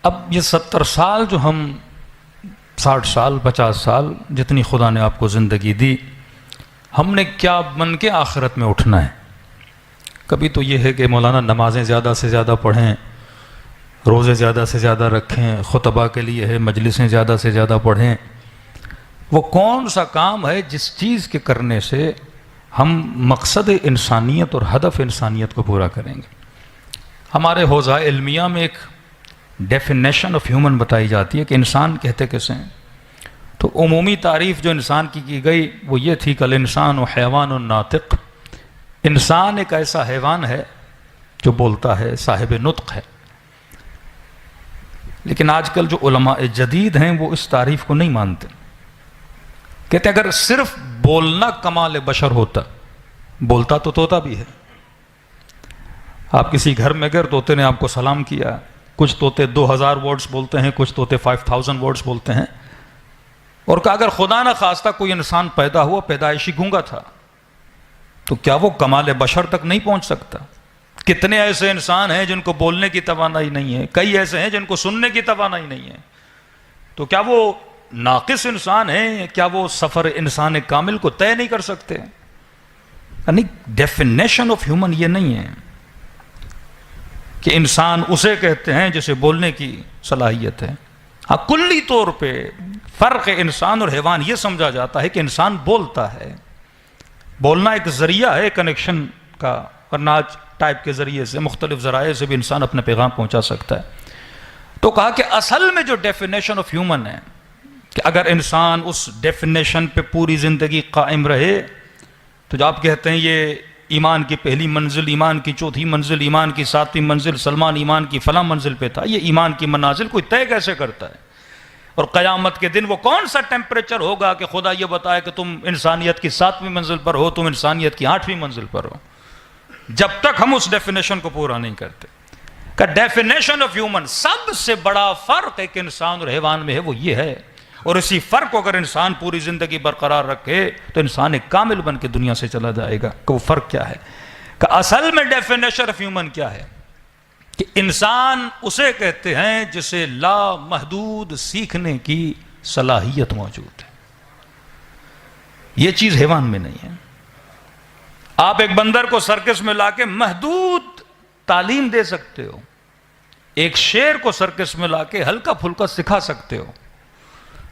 اب یہ 70 سال جو ہم 60 سال 50 سال جتنی خدا نے آپ کو زندگی دی، ہم نے کیا بن کے آخرت میں اٹھنا ہے؟ کبھی تو یہ ہے کہ مولانا نمازیں زیادہ سے زیادہ پڑھیں، روزے زیادہ سے زیادہ رکھیں، خطبہ کے لیے ہے مجلسیں زیادہ سے زیادہ پڑھیں۔ وہ کون سا کام ہے جس چیز کے کرنے سے ہم مقصد انسانیت اور ہدف انسانیت کو پورا کریں گے؟ ہمارے حوزہ علمیہ میں ایک ڈیفینیشن آف ہیومن بتائی جاتی ہے کہ انسان کہتے کسے ہیں؟ تو عمومی تعریف جو انسان کی گئی وہ یہ تھی کہ الانسان و حیوان ناطق، انسان ایک ایسا حیوان ہے جو بولتا ہے، صاحب نطق ہے۔ لیکن آج کل جو علماء جدید ہیں وہ اس تعریف کو نہیں مانتے، کہتے ہیں اگر صرف بولنا کمال بشر ہوتا، بولتا تو طوطا بھی ہے۔ آپ کسی گھر میں گئے، طوطے نے آپ کو سلام کیا، کچھ طوطے 2000 ورڈز بولتے ہیں، کچھ طوطے 5000 ورڈز بولتے ہیں، اور کہا اگر خدا نہ خواستہ کوئی انسان پیدا ہوا پیدائشی گونگا تھا تو کیا وہ کمال بشر تک نہیں پہنچ سکتا؟ کتنے ایسے انسان ہیں جن کو بولنے کی توانائی نہیں ہے، کئی ایسے ہیں جن کو سننے کی توانائی نہیں ہے، تو کیا وہ ناقص انسان ہیں؟ کیا وہ سفر انسان کامل کو طے نہیں کر سکتے؟ یعنی ڈیفینیشن آف ہیومن یہ نہیں ہے کہ انسان اسے کہتے ہیں جسے بولنے کی صلاحیت ہے۔ ہاں، کلی طور پہ فرق انسان اور حیوان یہ سمجھا جاتا ہے کہ انسان بولتا ہے، بولنا ایک ذریعہ ہے کنیکشن کا، ورنہ آج ٹائپ کے ذریعے سے مختلف ذرائع سے بھی انسان اپنے پیغام پہنچا سکتا ہے۔ تو کہا کہ اصل میں جو ڈیفینیشن آف ہیومن ہے کہ اگر انسان اس ڈیفینیشن پہ پوری زندگی قائم رہے تو جو آپ کہتے ہیں یہ ایمان کی پہلی منزل، ایمان کی چوتھی منزل، ایمان کی 7ویں منزل، سلمان ایمان کی فلاں منزل پہ تھا، یہ ایمان کی منازل کوئی طے کیسے کرتا ہے؟ اور قیامت کے دن وہ کون سا ٹیمپریچر ہوگا کہ خدا یہ بتائے کہ تم انسانیت کی 7ویں منزل پر ہو، تم انسانیت کی 8ویں منزل پر ہو، جب تک ہم اس ڈیفینیشن کو پورا نہیں کرتے۔ کہ ڈیفینیشن آف ہیومن، سب سے بڑا فرق ایک انسان اور حیوان میں ہے وہ یہ ہے، اور اسی فرق کو اگر انسان پوری زندگی برقرار رکھے تو انسان ایک کامل بن کے دنیا سے چلا جائے گا۔ کہ وہ فرق کیا ہے؟ کہ اصل میں ڈیفینیشن آف ہیومن کیا ہے؟ کہ انسان اسے کہتے ہیں جسے لا محدود سیکھنے کی صلاحیت موجود ہے۔ یہ چیز حیوان میں نہیں ہے۔ آپ ایک بندر کو سرکس میں لا کے محدود تعلیم دے سکتے ہو، ایک شیر کو سرکس میں لا کے ہلکا پھلکا سکھا سکتے ہو،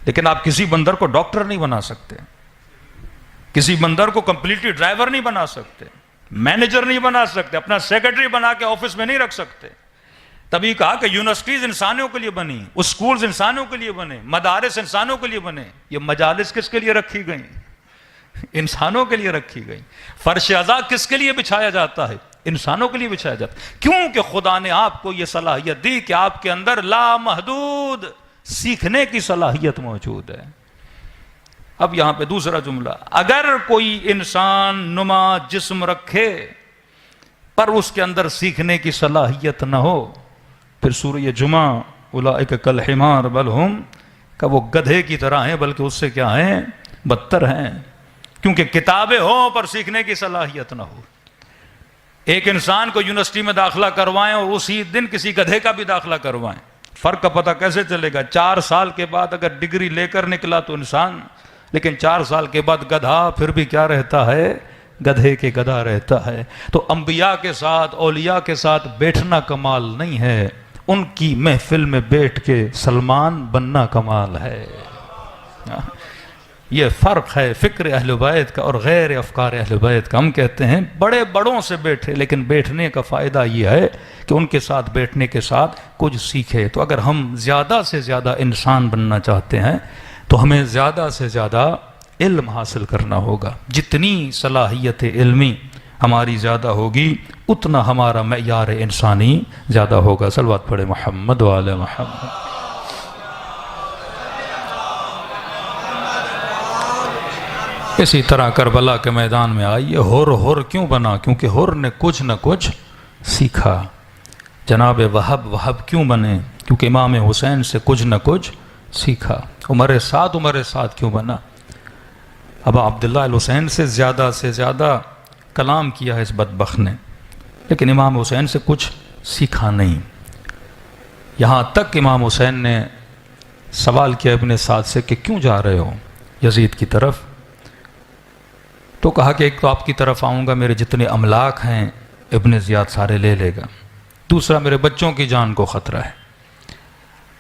لیکن آپ کسی بندر کو ڈاکٹر نہیں بنا سکتے، کسی بندر کو کمپلیٹلی ڈرائیور نہیں بنا سکتے، مینیجر نہیں بنا سکتے، اپنا سیکرٹری بنا کے آفس میں نہیں رکھ سکتے۔ تبھی کہا کہ یونیورسٹیز انسانوں کے لیے بنی، اسکولز انسانوں کے لیے بنے، مدارس انسانوں کے لیے بنے۔ یہ مجالس کس کے لیے رکھی گئیں؟ انسانوں کے لیے رکھی گئی۔ فرش عزا کس کے لیے بچھایا جاتا ہے؟ انسانوں کے لیے بچھایا جاتا ہے۔ کیونکہ خدا نے آپ کو یہ صلاحیت دی کہ آپ کے اندر لامحدود سیکھنے کی صلاحیت موجود ہے۔ اب یہاں پہ دوسرا جملہ، اگر کوئی انسان نما جسم رکھے پر اس کے اندر سیکھنے کی صلاحیت نہ ہو، پھر سورہ جمعہ اولئک کالحمار بل ہم، کہ وہ گدھے کی طرح ہیں بلکہ اس سے کیا ہیں؟ بدتر ہیں۔ کیونکہ کتابیں ہوں پر سیکھنے کی صلاحیت نہ ہو۔ ایک انسان کو یونیورسٹی میں داخلہ کروائیں اور اسی دن کسی گدھے کا بھی داخلہ کروائیں، فرق کا پتہ کیسے چلے گا؟ 4 سال کے بعد اگر ڈگری لے کر نکلا تو انسان، لیکن 4 سال کے بعد گدھا پھر بھی کیا رہتا ہے؟ گدھے کے گدھا رہتا ہے۔ تو انبیاء کے ساتھ، اولیاء کے ساتھ بیٹھنا کمال نہیں ہے، ان کی محفل میں بیٹھ کے سلمان بننا کمال ہے۔ یہ فرق ہے فکر اہل بیت کا اور غیر افکار اہل بیت کا۔ ہم کہتے ہیں بڑے بڑوں سے بیٹھے، لیکن بیٹھنے کا فائدہ یہ ہے کہ ان کے ساتھ بیٹھنے کے ساتھ کچھ سیکھے۔ تو اگر ہم زیادہ سے زیادہ انسان بننا چاہتے ہیں تو ہمیں زیادہ سے زیادہ علم حاصل کرنا ہوگا۔ جتنی صلاحیت علمی ہماری زیادہ ہوگی اتنا ہمارا معیار انسانی زیادہ ہوگا۔ صلوات پڑھے محمد وعلی محمد۔ اسی طرح کربلا کے میدان میں آئیے، ہر کیوں بنا؟ کیونکہ ہر نے کچھ نہ کچھ سیکھا۔ جناب وہب کیوں بنے؟ کیونکہ امام حسین سے کچھ نہ کچھ سیکھا۔ عمر سعد کیوں بنا؟ ابا عبداللہ الحسین سے زیادہ کلام کیا ہے اس بدبخت نے، لیکن امام حسین سے کچھ سیکھا نہیں۔ یہاں تک امام حسین نے سوال کیا ابن سعد سے کہ کیوں جا رہے ہو یزید کی طرف؟ تو کہا کہ ایک تو آپ کی طرف آؤں گا، میرے جتنے املاک ہیں ابن زیاد سارے لے لے گا، دوسرا میرے بچوں کی جان کو خطرہ ہے۔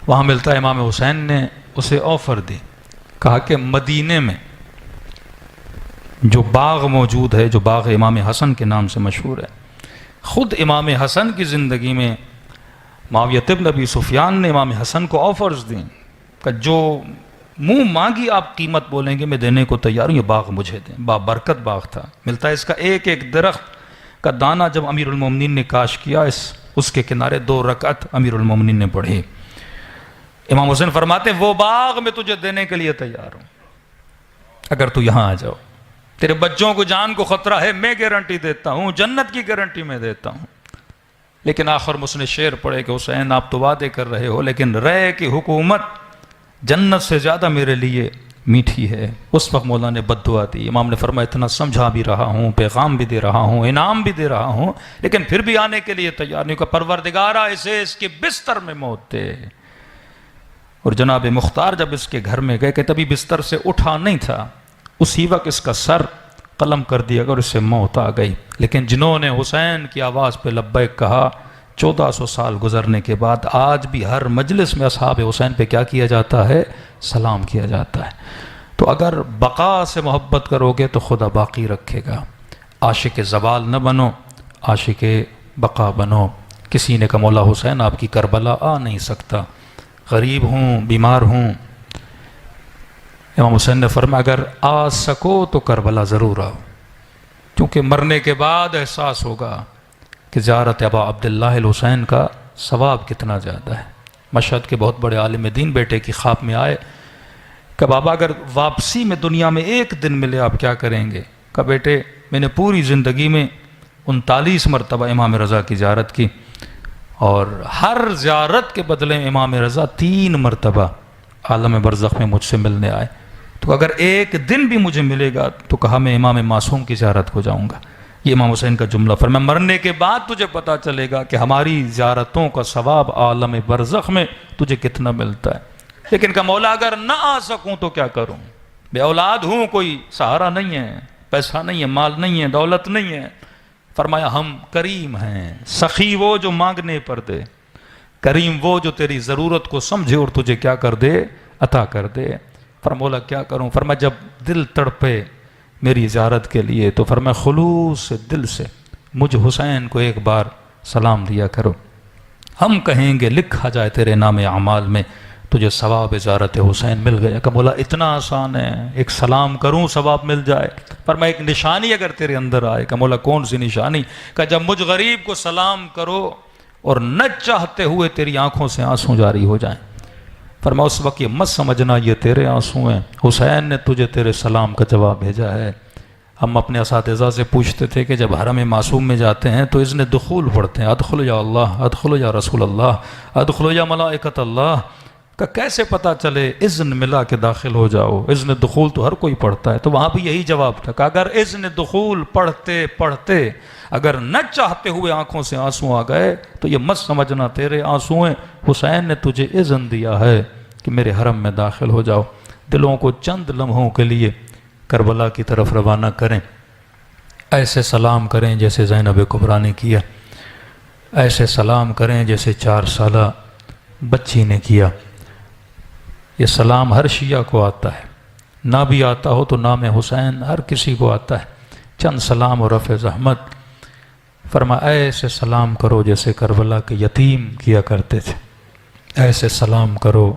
وہاں ملتا ہے امام حسین نے اسے آفر دی، کہا کہ مدینے میں جو باغ موجود ہے، جو باغ امام حسن کے نام سے مشہور ہے، خود امام حسن کی زندگی میں معاویہ بن ابی سفیان نے امام حسن کو آفرز دیں کہ جو منہ مانگی آپ قیمت بولیں گے میں دینے کو تیار ہوں، یہ باغ مجھے دیں۔ بابرکت باغ تھا، ملتا ہے اس کا ایک ایک درخت کا دانہ جب امیر المومنین نے کاش کیا اس کے کنارے 2 رکعت امیر المومنین نے پڑھی۔ امام حسین فرماتے ہیں وہ باغ میں تجھے دینے کے لیے تیار ہوں اگر تو یہاں آ جاؤ، تیرے بچوں کو جان کو خطرہ ہے، میں گارنٹی دیتا ہوں، جنت کی گارنٹی میں دیتا ہوں۔ لیکن آخر میں اس نے شعر پڑھے کہ حسین آپ تو وعدے کر رہے ہو لیکن رے کی حکومت جنت سے زیادہ میرے لیے میٹھی ہے۔ اس وقت مولا نے بد دعا دی۔ امام نے فرمایا اتنا سمجھا بھی رہا ہوں، پیغام بھی دے رہا ہوں، انعام بھی دے رہا ہوں، لیکن پھر بھی آنے کے لیے تیار نہیں، کہ پروردگارا اسے اس کے بستر میں موت دے۔ اور جناب مختار جب اس کے گھر میں گئے کہ تبھی بستر سے اٹھا نہیں تھا، اسی وقت اس کا سر قلم کر دیا اور اس سے موت آ گئی۔ لیکن جنہوں نے حسین کی آواز پہ لبیک کہا، 1400 سال گزرنے کے بعد آج بھی ہر مجلس میں اصحاب حسین پہ کیا کیا جاتا ہے؟ سلام کیا جاتا ہے۔ تو اگر بقا سے محبت کرو گے تو خدا باقی رکھے گا۔ عاشق زوال نہ بنو، عاشق بقا بنو۔ کسی نے کہا مولا حسین آپ کی کربلا آ نہیں سکتا، غریب ہوں، بیمار ہوں۔ امام حسین نے فرمایا اگر آ سکو تو کربلا ضرور آؤ، کیونکہ مرنے کے بعد احساس ہوگا کہ زیارت ابا عبداللہ الحسین کا ثواب کتنا زیادہ ہے۔ مشہد کے بہت بڑے عالم دین بیٹے کی خواب میں آئے کہ بابا اگر واپسی میں دنیا میں ایک دن ملے آپ کیا کریں گے؟ کہا بیٹے میں نے پوری زندگی میں 39 مرتبہ امام رضا کی زیارت کی، اور ہر زیارت کے بدلے میں امام رضا 3 مرتبہ عالم برزخ میں مجھ سے ملنے آئے، تو اگر ایک دن بھی مجھے ملے گا تو کہا میں امام معصوم کی زیارت کو جاؤں گا۔ یہ امام حسین کا جملہ فرمایا مرنے کے بعد تجھے پتا چلے گا کہ ہماری زیارتوں کا ثواب عالم برزخ میں تجھے کتنا ملتا ہے۔ لیکن کہ مولا اگر نہ آ سکوں تو کیا کروں؟ بے اولاد ہوں، کوئی سہارا نہیں ہے، پیسہ نہیں ہے، مال نہیں ہے، دولت نہیں ہے۔ فرمایا ہم کریم ہیں، سخی وہ جو مانگنے پر دے، کریم وہ جو تیری ضرورت کو سمجھے اور تجھے کیا کر دے؟ عطا کر دے۔ فرمایا مولا کیا کروں؟ فرمایا جب دل تڑپے میری زیارت کے لیے تو فرمایا خلوص دل سے مجھ حسین کو ایک بار سلام دیا کرو، ہم کہیں گے لکھا جائے تیرے نام اعمال میں تجھے ثواب زیارت حسین مل گیا۔ کہ مولا اتنا آسان ہے، ایک سلام کروں ثواب مل جائے؟ فرمایا ایک نشانی اگر تیرے اندر آئے۔ کہ مولا کون سی نشانی؟ کہ جب مجھ غریب کو سلام کرو اور نہ چاہتے ہوئے تیری آنکھوں سے آنسو جاری ہو جائیں۔ فرمایا اس وقت یہ مت سمجھنا یہ تیرے آنسو ہیں، حسین نے تجھے تیرے سلام کا جواب بھیجا ہے۔ ہم اپنے اساتذہ سے پوچھتے تھے کہ جب حرم معصوم میں جاتے ہیں تو اذن دخول پڑھتے ہیں، ادخلوا یا اللہ، ادخلوا یا رسول اللہ، ادخلوا یا ملائکۃ اللہ۔ کہ کیسے پتا چلے؟ اذن ملا کے داخل ہو جاؤ۔ اذن دخول تو ہر کوئی پڑھتا ہے، تو وہاں بھی یہی جواب تھا کہ اگر اذن دخول پڑھتے پڑھتے اگر نہ چاہتے ہوئے آنکھوں سے آنسو آ گئے تو یہ مت سمجھنا تیرے آنسو ہیں، حسین نے تجھے اذن دیا ہے کہ میرے حرم میں داخل ہو جاؤ۔ دلوں کو چند لمحوں کے لیے کربلا کی طرف روانہ کریں، ایسے سلام کریں جیسے زینب کبریٰ نے کیا، ایسے سلام کریں جیسے 4 سالہ بچی نے کیا۔ یہ سلام ہر شیعہ کو آتا ہے، نہ بھی آتا ہو تو نام حسین ہر کسی کو آتا ہے۔ چند سلام اور رفع زحمت۔ فرمایا ایسے سلام کرو جیسے کربلا کے یتیم کیا کرتے تھے، ایسے سلام کرو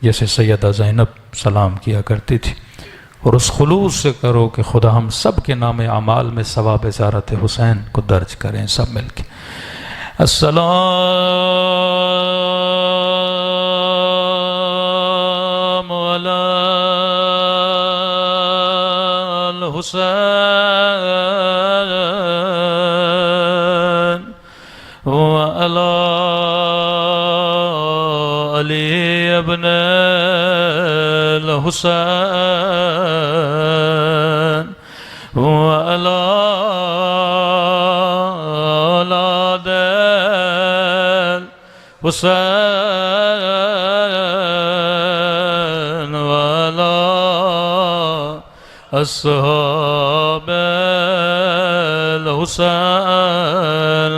جیسے سیدہ زینب سلام کیا کرتی تھی، اور اس خلوص سے کرو کہ خدا ہم سب کے نام اعمال میں ثواب زیارت حسین کو درج کریں سب مل کے۔ السلام علی الحسین وعلی علی ابن الحسین وعلی اولاد حسین والا اصحاب الحسین.